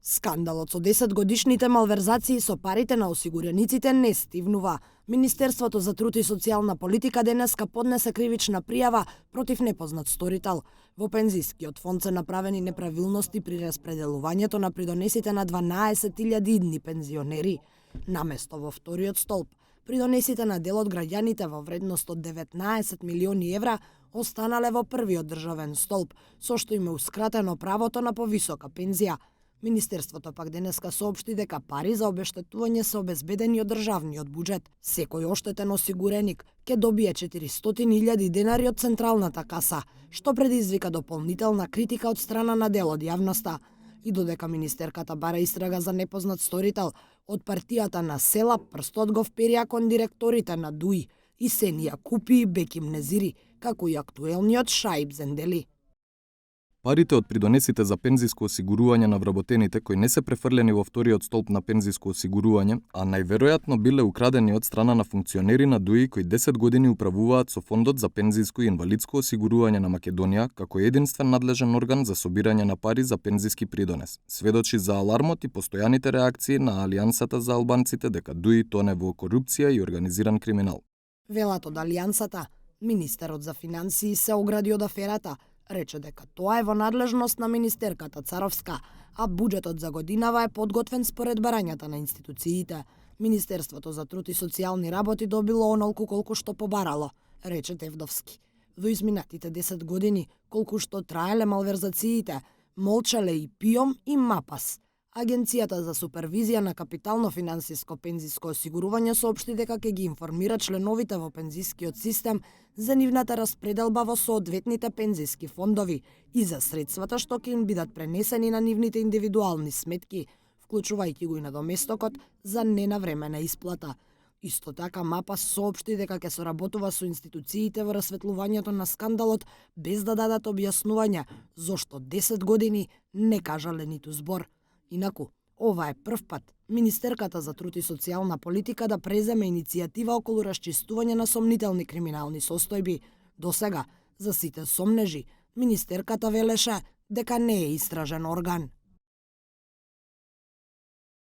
Скандалот со 10-годишните малверзации со парите на осигурениците не стивнува. Министерството за труд и социјална политика денеска поднесе кривична пријава против непознат сторител. Во пензискиот фонд се направени неправилности при распределувањето на придонесите на 12.000 идни пензионери. Наместо во вториот столб, придонесите на дел од граѓаните во вредност од 19 милиони евра останале во првиот државен столб, со што им еускратено правото на повисока пензија. Министерството пак денеска соопшти дека пари за обештетување се обезбедени од државниот буџет. Секој оштетен осигуреник ќе добие 400.000 денари од централната каса, што предизвика дополнителна критика од страна на дел од јавноста. И додека министерката бара истрага за непознат сторител, од партијата на села прстот го вперија кон директорите на ДУИ и Сенија Купи и Беким Незири, како и актуелниот Шаиб Зендели. Парите од придонесите за пензиско осигурување на вработените кои не се префрлени во вториот столб на пензиско осигурување, а најверојатно биле украдени од страна на функционери на ДУИ кои 10 години управуваат со Фондот за пензиско и инвалидско осигурување на Македонија како единствен надлежен орган за собирање на пари за пензиски придонес, сведочи за алармот и постојаните реакции на Алијансата за албанците дека ДУИ тоне во корупција и организиран криминал. Велат од Алијансата, министерот за финансии се огради од аферата, рече дека тоа е во надлежност на министерката Царовска, а буџетот за годинава е подготвен според барањата на институциите. Министерството за труд и социјални работи добило онолку колку што побарало, рече Тевдовски. Во изминатите 10 години, колку што траеле малверзациите, молчале и ПИОМ и МАПАС. Агенцијата за супервизија на капитално-финансиско пензиско осигурување соопшти дека ќе ги информира членовите во пензискиот систем за нивната распределба во соодветните пензиски фондови и за средствата што ќе им бидат пренесени на нивните индивидуални сметки, вклучувајќи го и надоместокот за ненавремена исплата. Исто така МАПАС соопшти дека ќе соработува со институциите во расветлувањето на скандалот без да дадат објаснување зошто 10 години не кажале ниту збор. Инаку, ова е прв пат министерката за труд и социјална политика да преземе иницијатива околу расчистување на сомнителни криминални состојби. Досега, за сите сомнежи, министерката велеше дека не е истражен орган.